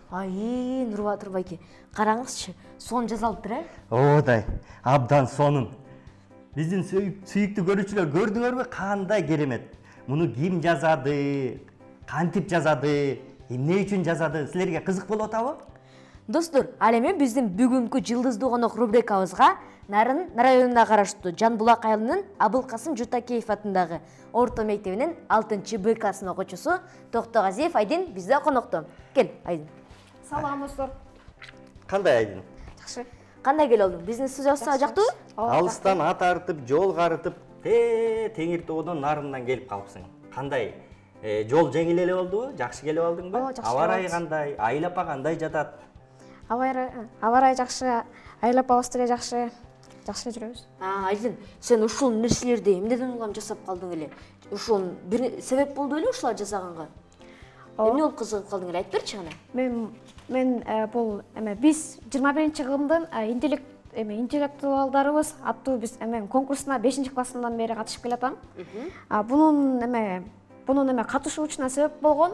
Ай, Нурбатыр байке, қараңызшы, сон жазалыптыр, Оодай, абдан сонун. Биздин сүйүктүү көрүүчүлөр көрдүңөрбү кандай керемет. Муну ким жазады, кантип жазады, эмне үчүн жазады, силерге кызык болуп атабы? Достор, ал эми биздин бүгүнкү жылдыздуу конок рубрикабызга Нарын районуна караштуу Жанбулак айылынын Абылкасым Жутакеев атындагы орто мектебинин 6-Б классынын окуучусу Токтогазиев Айдин бизде конокто. Кел, Айдин. Салам достор. Кандай Айдин? Жакшы. Кандай кел олдуң? Биздин студиясына жактыбы? Алыстан ат артып, жол карытып, Теңир тоодон нарындан келип калыпсың. Кандай? Жол жеңил эле болдубу? Жакшы келип алдыңбы? Аба ырайы кандай? Айыл апа кандай жатат? Аба ырайы жакшы, айыл апабыз деле жакшы. Жакшы жүрөбүз. Айдин, сен ушул нерселерди эмнеден улам жасап калдың эле? Ушул бир себеп болду эле ушулар жасаганга? Эмне болуп кызыгып калдың эле? Айтып берчи ана. Мен бул биз 21-кылымдын интеллектуалдарыбыз аттуу биз конкурсуна 5-классымдан бери катышып келатам. Бунун катышуучуна себеп болгон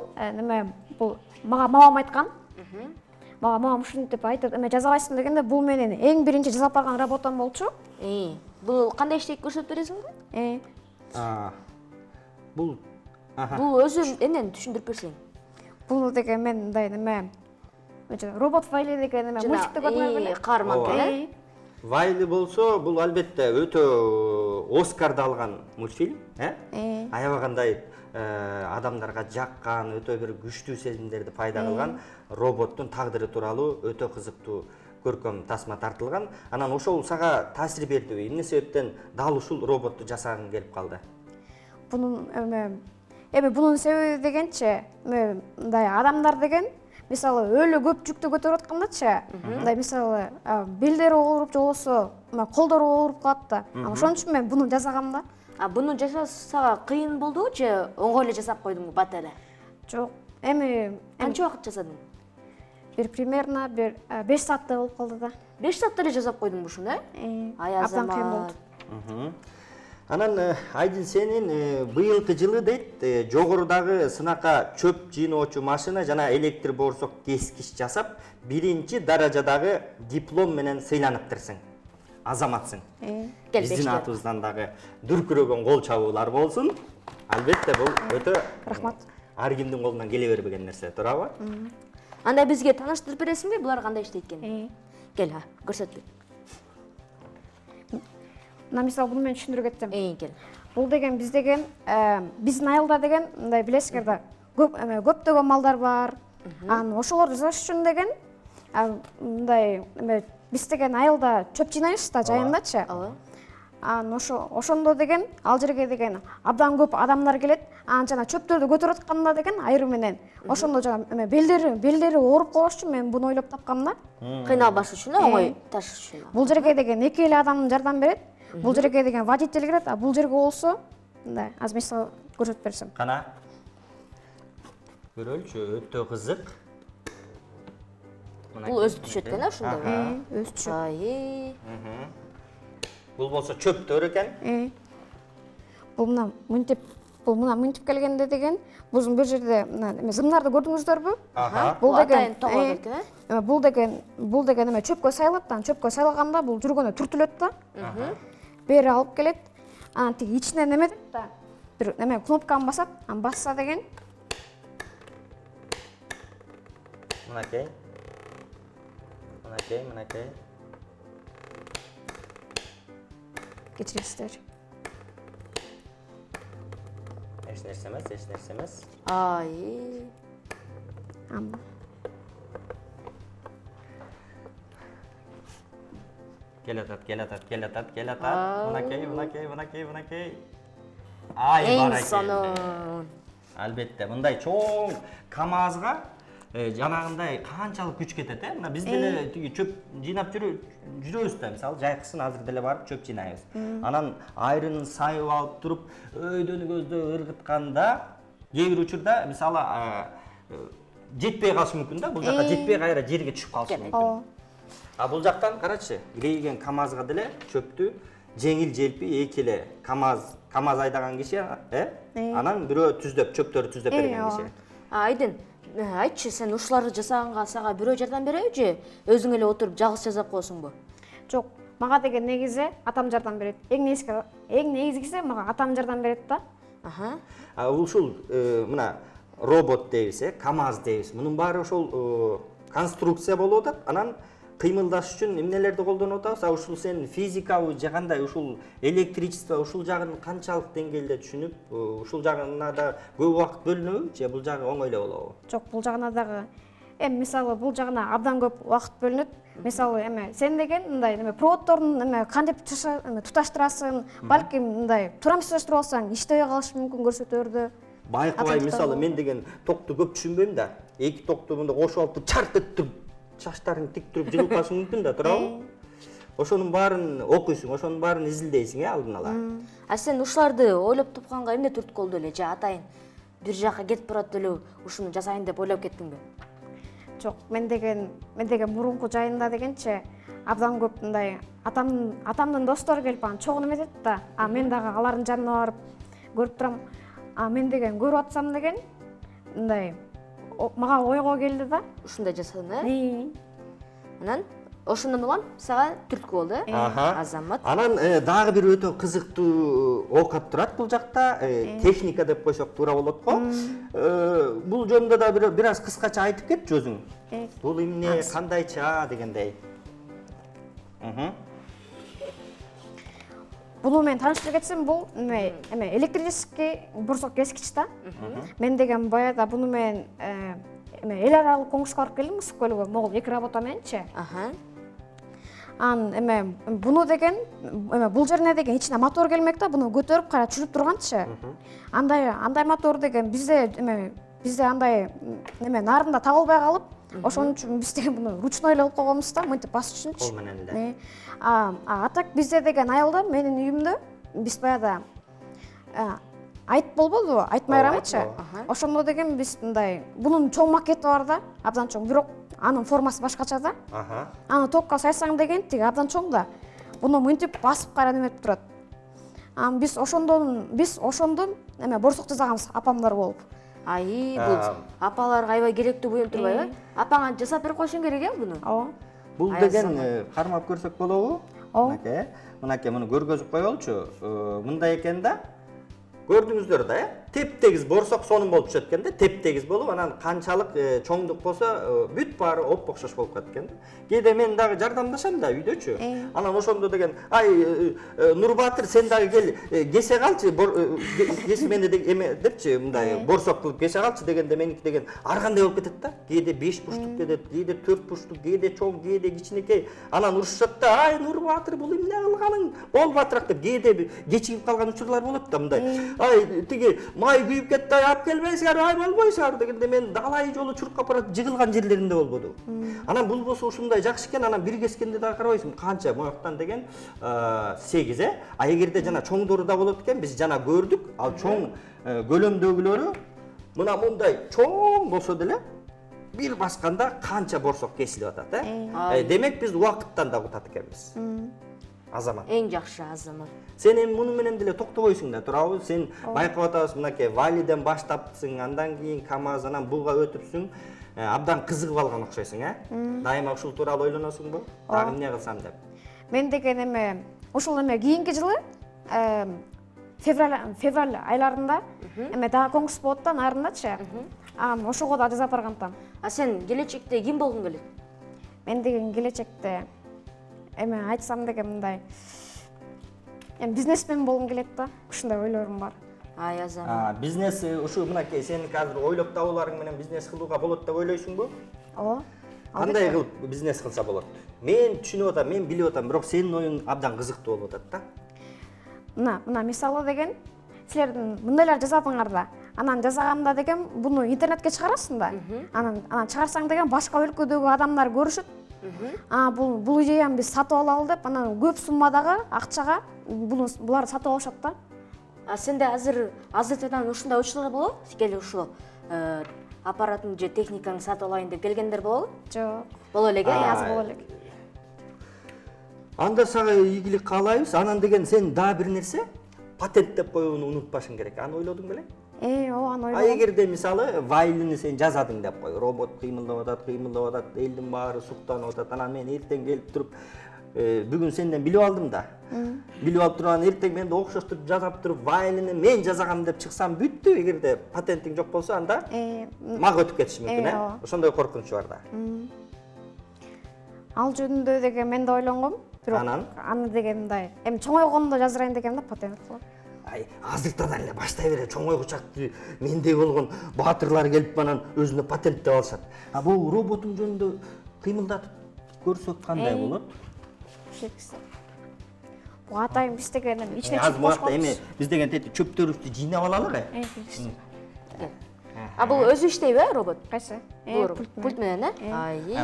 бул мага мамам айткан. Мамам ушинтип айтып, жазабайсың дегенде, бул менин эң биринчи жасап барган работам болчу. Бул кандай иштейт көрсөтүп бересиңби? Бул өзү эмнени түшүндүрүп берсең? Бул деген мен мындай робот Вайли деген мультикти көрдүңөр беле? Каарман. Вайли болсо, бул албетте өтө Оскарды алган мультфильм, аябагандай адамдарга жаккан, өтө бир күчтүү сезимдерди пайда кылган роботтун тагдыры тууралуу өтө кызыктуу көркөм тасма тартылган. Анан ошол сага таасир бердиби? Эмне себептен дал ушул роботту жасагың келип калды? Бунун себеби дегенчи, мындай адамдар деген мисалы өлө көп жүктү көтөрүп аткандачы, мындай мисалы белдери ооруп же болбосо колдору ооруп калат да. Ошон үчүн мен буну жасагам да. Буну жасасага кыйын болдубу же оңой эле жасап койдуңбу бат эле? Жок. Канча убакыт жасадың? Примерно 5 сааттай болуп калды да. 5 саатта эле жасап койдуңбу ушуну, Абдан кыйын болду. Анан Айдин сенин быйылкы жылы дейт, жогорудагы сынакка чөп жыйноочу машина жана электр боорсок кескич жасап, 1-даражадагы диплом менен сыйланыптырсың. Азаматсың. Биздин атыбыздан дагы дүркүрөгөн кол чабуулар болсун. Албетте бул өтө рахмат. Ар кимдин колунан келе бербеген нерсе, туурабы? Анда бизге тааныштырып бересиңби, булар кандай иштейт экенин? Кел, көрсөт бер. Мисалы буну мен түшүндүрүп кетсем. Кел. Бул деген биздин айылда деген мындай билесиңер да, көптөгөн малдар бар. Анан ошолорду жасаш үчүн деген мындай биз деген айылда чөп жыйнайбыз да, жайындачы. Анан ошондо деген ал жерге деген абдан көп адамдар келет. Анан жана чөптөрдү көтөрүп атканда деген айрым менен ошондо жана белдери ооруп калбаш үчүн мен буну ойлоп тапкам да. Кыйналбаш үчүн, оңой ташыш үчүн. Бул жерге деген 2 эле адам жардам берет. Бул жерге деген водитель кирет, а бул жерге болсо мындай аз мисал көрсөтүп берсем. Кана. Көрөлчү, өтө кызык. Бул өзү түшөт экен ушунда. Өзү түшөт. Бул болсо чөптөр экен. Бул мынтип келгенде деген, бузун бир жерде зымнарды көрдүңүздөрбү? Бул деген чөпкө сайылат, чөпкө сайлаганда бул жүргөнү түртүлөт да. Бери алып келет. Анан тиги ичинен неметет да. Бир кнопканы басат, анан басса деген. Мынакей. Кечиресиздер. Эч нерсе эмес. Келатат. Мынакей. Ай бар экен. Албетте, мындай чоң КамАЗга жанагындай канчалык күч кетет, Мына биз деле тиги чөп жыйнап жүрөбүз да, мисалы жайкысын азыр деле барып чөп жыйнайбыз. Анан айрын сайып алып туруп, өйдөнү көздө ыргытканда, кээ бир учурда мисалы жетпей калышы мүмкүн да, бул жака жетпей кайра жерге түшүп калышы мүмкүн. А бул жактан карачы, илейген КамАЗга деле чөптү жеңил желпи эки эле КамАЗ айдаган киши, анан бирөө чөптөрдү түздөп берген киши. Айдын, айтчы, сен ушуларды жасаганга сага бирөө жардам береби же өзүң эле отуруп жалгыз жасап коесуңбу? Жок, мага деген негизи атам жардам берет. Эң негизгиси мага атам жардам берет да. Ушул мына робот дейбиз, КамАЗ дейбиз. Мунун баары ошол конструкция болуп атат. Анан кыймылдаш үчүн эмнелерди колдонуп атабыз? Ушул сен физикабы же кандай ушул электричество ушул жагын канчалык деңгээлде түшүнүп, ушул жагына да көп убакыт бөлүнөбү же бул жагы оңой эле болобу? Жок, бул жагына дагы мисалы бул жагына абдан көп убакыт бөлүнөт. Мисалы сен деген мындай проводдордун кантип туташтырасың, балким мындай турамсыз туташтырып алсаң иштебей калышы мүмкүн көрсөтөрдү. Байкабай мисалы мен деген токту көп түшүнбөйм да. Эки токту мындай кошуп алып чарт өттүрүп чачтарың тик туруп жыгылып калышы мүмкүн да, туурабы? Ошонун баарын окуйсуң, ошонун баарын изилдейсиң, алдын ала. А сен ушуларды ойлоп тапканга эмне түрткү болду эле? Же атайын бир жака кетип барат эле ушуну жасайын деп ойлоп кеттиңби? Жок, мен деген мурунку жайында дегенче абдан көп мындай атамдын достору келип анан чогуу эметет да. Мен дагы алардын жанына барып көрүп турам. Мен деген көрүп атсам деген мындай мага ойго келди да. Ушундай жасадың, Анан ошондон улам сага түрткү болду, Азамат. Анан дагы бир өтө кызыктуу окат турат бул жакта, техника деп койсок туура болот го. Бул жөнүндө да бир аз кыскача айтып кетчи өзүң. Бул эмне, кандайча дегендей. Буну мен тааныштырып кетсем, бул электрический борсок кескич да. Мен деген баягы буну мен эл аралык конкурска барып келдим, Мысык көлүгө, могул 2 работа мененчи. Буну деген бул жерине деген ичине мотор келмек да, буну көтөрүп кара чүрүп турганчы. Андай мотор деген бизде андай нарында табылбай калып, ошон үчүн биз деген буну ручной эле кылып койгонбуз да, мынтип басыш үчүнчү. Кол менен эле. А так бизде деген айылда, менин үйүмдө биз баягы айт болбодубу, айт майрамычы. Ошондо деген биз мындай бунун чоң макети бар да, абдан чоң, бирок анын формасы башкача да. Аны токко сайсаң деген тиги абдан чоң да. Буну мынтип басып кара неметип турат. Биз ошондон борсок жасаганбыз апамдар болуп. Бул апаларга аябай керектүү буюм турбайбы? Апаңа жасап берип койшуң керек буну. Ооба. Бул деген кармап көрсөк болобу? Мынакей муну көргөзүп коелучу. Мындай экен да. Көрдүңүздөр да, теп-тегиз борсок сонун болуп түшөт экен да, теп-тегиз болуп, анан канчалык чоңдук болсо, бүт баары оп-окшош болуп калат экен да. Кээде мен дагы жардамдашам да үйдөчү. Анан ошондо деген, Нурбатыр, сен дагы кел, кесе калчы, кесе мени депчи, мындай борсок кылып кесе калчы дегенде меники деген ар кандай болуп кетет да. Кээде 5 бурчтук дедет, кээде 4 бурчтук, кээде чоң, кээде кичинекей. Анан урушат да, Нурбатыр, бул эмне кылганың? Болбатыраак деп, кээде кечигип калган учурлар болот да мындай. Тиги май күйүп кетти, алып келбейсиңер, болбойсуңар дегенде мен далай жолу чуркап барат жыгылган жерлеринде болбоду. Анан бул болсо ушундай жакшы экен, анан бир кескенде дагы карабайсың, канча мояктан деген 8, А эгерде жана чоңдору да болот экен, биз жана көрдүк, ал чоң көлөмдөгүлөрү мына мындай чоң болсо деле бир басканда канча борсок кесилип атат, Демек биз убакыттан да утат экенбиз. Азамат. Эң жакшы Азамат. Сен эми муну менен деле токтобойсуң да, туурабы? Сен байкап атабыз, мынакей Валиден баштапсың, андан кийин КамАЗ, анан буга өтүпсүң. Абдан кызыгып алган окшойсуң, Дайыма ушул тууралуу ойлоносуңбу? Дагы эмне кылсам деп. Мен деген ушул кийинки жылы февраль айларында дагы конкурс болот да, нарындачы. Ошого да жасап баргантам. А сен келечекте ким болгуң келет? Мен деген келечекте айтсам деген мындай бизнесмен болгум келет да, ушундай ойлорум бар. Азамат. Бизнес ушу мынакей сен азыр ойлоп табууларың менен бизнес кылууга болот деп ойлойсуңбу? Ооба. Кандай кылып бизнес кылса болот? Мен түшүнүп атам, мен билип атам, бирок сенин оюң абдан кызыктуу болуп атат да. Мына мисалы деген силердин мындайлар жасадыңар да. Анан жасаганда деген буну интернетке чыгарасың да. Анан чыгарсаң деген башка өлкөдөгү адамдар көрүшөт. Бул идеяны биз сатып алалы деп, анан көп суммадагы акчага булар сатып алышат да. Сенде азыртадан ушундай учурлар болобу? Кел ушул аппаратын же техниканы сатып алайын деп келгендер болобу? Жок. Боло элек, аз боло элек. Анда сага ийгилик каалайбыз. Анан деген сен дагы бир нерсе патент деп коюуну унутпашың керек. Аны ойлодуң беле? Оған А ойлогом. эгерде мисалы вайлини сен жазадың деп кой, робот кыймылдап атат, элдин баары суктанып атат, анан мен эртең келип туруп бүгүн сенден билип алдым да. Билип алып туруп анан эртең менде окшоштуруп жасап туруп вайлини мен жасагам деп чыксам бүттү. Эгерде патентиң жок болсо анда мага өтүп кетиши мүмкүн, Ошондой коркунуч бар да. Ал жөнүндө деген мен да ойлонгом. Бирок аны деген мындай, эми чоңойгондо жаздырайын дегем да патент кылып. Ай, азыртадан эле баштай бере чоңойгучакты мендей болгон баатырлар келип анан өзүнө патенттеп алышат. А бул роботуң жөнүндө кыймылдатып көрсөк кандай болот? Бул атайын биз деген ичине Аз убакта эми биз деген чөптөрүбүздү жыйнап алалы. А бул өзү иштейби, робот? Кайсы? Пульт менен,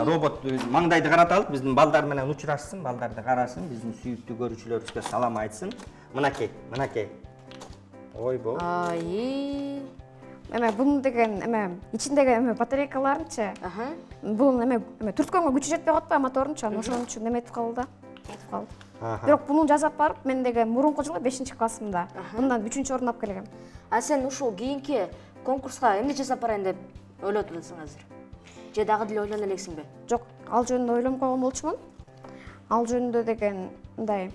Робот маңдайды караталып, биздин балдар менен учурашсын, балдарды карасын, биздин сүйүктүү көрүүчүлөрүбүзгө салам айтсын. Мынакей. Ойбо. Эме бунун деген ичиндеги батарейкаларынчы. Бунун түрткөнгө күчү жетпей калат моторунчу, ошон үчүн эметип калды. Бирок буну жасап барып, мен деген мурунку жылы 5-классымда, мындан 3-орун алып келгем. А сен ушул кийинки конкурска эмне жасап барайын деп ойлоп атасың азыр? Же дагы деле ойлоно элексиңби? Жок, ал жөнүндө ойлонуп койгон болчумун. Ал жөнүндө деген мындай,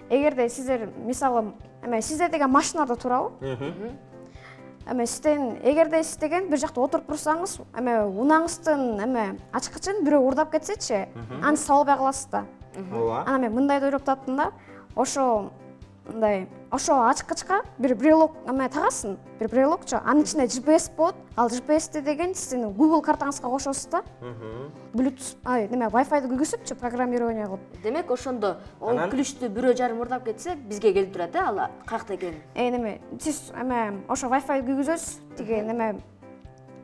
эгерде сиздер мисалы сизде деген машиналарда турабы? Эгерде сиз деген бир жакта отуруп турсаңыз, унаңыздын ачкычын бирөө урдап кетсечи, аны сиз албай каласыз да. Анан мен мындай ойлоп таптым да, ошо ачкычка бир брелок тагасың, бир брелокчу, анын ичинде GPS болот. Ал GPS'ти деген сиздин Google картаңызга кошосуз да. Bluetooth, Wi-Fi-ды күйгүзүпчү программирование кылып. Демек ошондо ол ключту бирөө жарым урдап кетсе, бизге келип турат, ал каякта экенин. Сиз ошо Wi-Fi күйгүзөсүз, тиги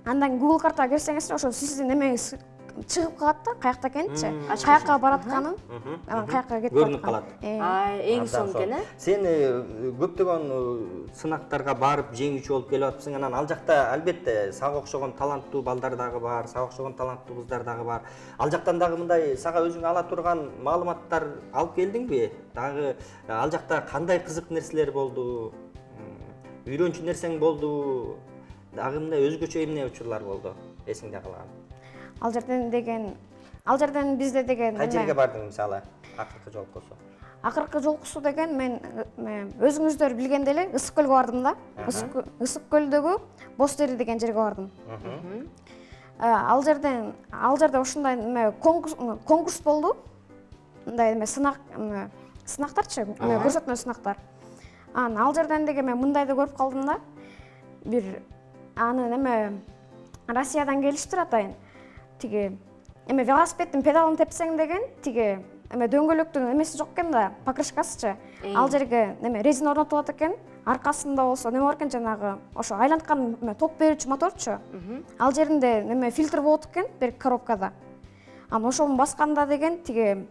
андан Google картага кирсеңиз, ошо сиздин эмеңиз чыгып калат да, каякта экенинчи, каякка баратканын, каякка кетип көрүнүп калат. Эң соң экен, Сен көптөгөн сынактарга барып жеңүүчү болуп келип атыпсың, анан ал жакта албетте сага окшогон таланттуу балдар дагы бар, сага окшогон таланттуу кыздар дагы бар. Ал жактан дагы мындай сага өзүң ала турган маалыматтар алып келдиңби? Дагы ал жакта кандай кызык нерселер болду? Үйрөнчү нерсең болду? Дагы мындай өзгөчө эмне учурлар болду? Эсиңде калган? Ал жерден бизде деген кай жерге бардың мисалы акыркы жолкусу? Акыркы жолкусу деген мен өзүңүздөр билгендей эле Ысык көлгө бардым да. Ысык көлдөгү Боз Дери деген жерге бардым. Ал жерде ушундай конкурс болду. Мындай сынактарчы, көрсөтмө сынактар. Ал жерден деген мен мындайды көрүп калдым да. Бир аны Россиядан келиштир атайын. Тиги велосипедтин педалын тепсең деген, тиги дөңгөлөктүн эмеси жок экен да, покрышкасычы. Ал жерге резина орнотулат экен, аркасында болсо бар экен жанагы, ошо айланткан ток берүүчү моторчу. Ал жеринде фильтр болот экен, бир коробкада. Анан ошону басканда деген тиги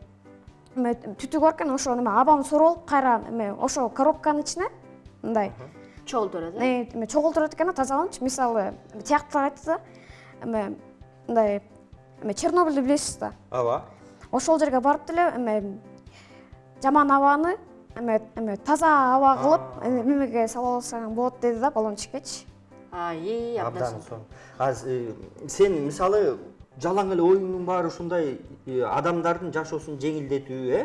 түтү бар экен, ошо абам соролуп кайра ошо коробканын ичине мындай чогултурат, чогултурат экен, тазаланчы. Мисалы, тияктар айтты да, мындай Чернобыльды билесиз да. Ооба. Ошол жерге барып деле жаман абаны таза аба кылып эмеге сала алсаң болот деди да, баллончикечи. Абдан соң. Сен мисалы жалаң эле оюңдун баары ушундай адамдардын жашоосун жеңилдетүү,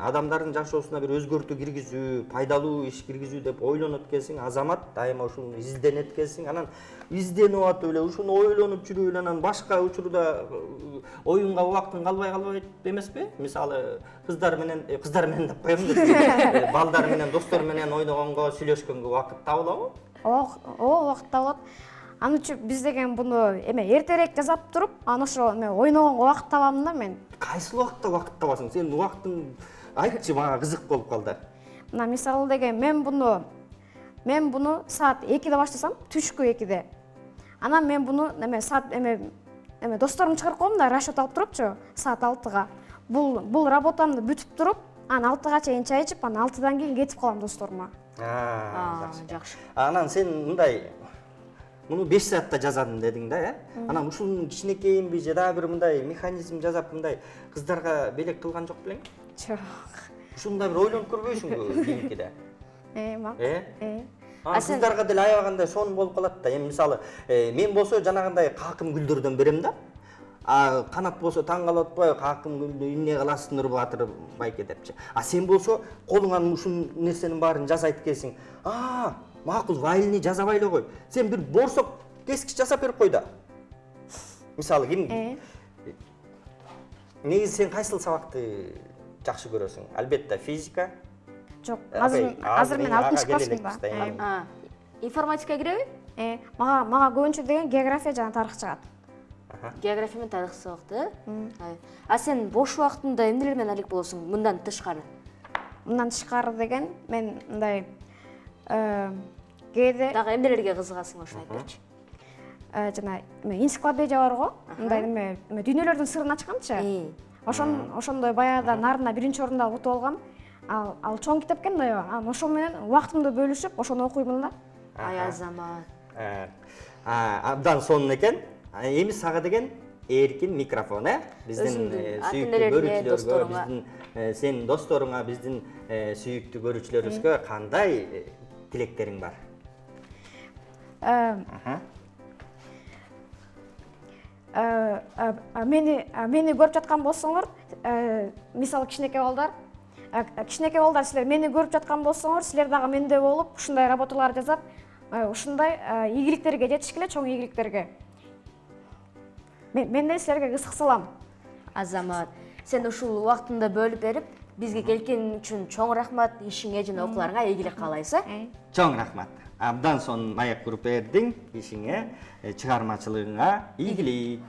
адамдардын жашоосуна бир өзгөртүү киргизүү, пайдалуу иш киргизүү деп ойлонот экенсиң, азамат дайыма ушуну изденет экенсиң. Анан изденип атып эле ушуну ойлонуп жүрүп эле анан башка учурда оюнга убактың калбай эмеспи? Мисалы кыздар менен деп коем да, балдар менен, достор менен ойногонго, сүйлөшкөнгө убакыт табылабы? Ооба, убакыт табылат. Аны үчүн биз деген буну эртерээк жасап туруп, анан ошо ойногонго убакыт табам да мен. Кайсыл убакытта убакыт табасың? Сен убактың айтчы, мага кызык болуп калды. Мына мисалы деген мен буну саат 2-де баштасам, түшкү 2-де. Анан мен буну саат досторум чыгарып коем да, расчет алып турупчу, саат 6-га. Бул работамды бүтүп туруп, анан 6-га чейин чай ичип, анан 6-дан кийин кетип калам досторума. Жакшы. Анан сен мындай муну 5 саатта жазадым дедиң да, Анан ушунун кичинекейинби же дагы бир мындай механизм жасап мындай кыздарга белек кылган жок белең? Жок. Ушундай бир ойлонуп көрбөйсүңбү кийинкиде? Мак. Кыздарга деле аябагандай сонун болуп калат да. Эми мисалы, мен болсо жанагындай какым гүлдөрдөн берем да. Канат болсо таң калып атпайбы, какым гүлдү эмне кыласың Нурбатыр байке депчи. Сен болсо колуңан ушул нерсенин баарын жасайт экенсиң. Макул, вайлни жасабай эле кой. Сен бир борсок кескич жасап берип кой да. Мисалы, ким негизи сен кайсыл сабакты жакшы көрөсүң? Албетте физика. Жок, азыр мен 6-класс классмын. Информатика киреби? Мага көбүнчө деген география жана тарых чыгат. География менен тарых сабакты. Сен бош убактында эмнелер менен алек болосуң мындан тышкары? Мындан тышкары деген мен мындай кээде Дагы эмнелерге кызыгасың ошо айтып берчи. Жана энциклопедия бар го, мындай эме дүйнөлөрдүн сырын ачканчы. Ошондой баягыда нарына 1-орунду алып утуп алгам. Ал чоң китеп экен да, ошо менен убактымды бөлүшүп, ошону окуймун да. Ай Азамат. Абдан сонун экен. Эми сага деген эркин микрофон, биздин сүйүктүү көрүүчүлөргө, биздин сенин досторуңа, биздин сүйүктүү көрүүчүлөрүбүзгө кандай тилектериң бар? Мени көрүп жаткан болсоңор, мисалы кичинекей балдар, силер мени көрүп жаткан болсоңор, силер дагы мендей болуп, ушундай работалар жасап, ушундай ийгиликтерге жетишкиле, чоң ийгиликтерге. Мен да силерге кызык салам. Азамат, сен ушул убактыңды бөлүп берип, бизге келген үчүн чоң рахмат, ишиңе жана окууларыңа ийгилик каалайбыз. Чоң рахмат. Абдан сонун маек куруп бердиң, ишиңе, чыгармачылыгыңа ийгилик.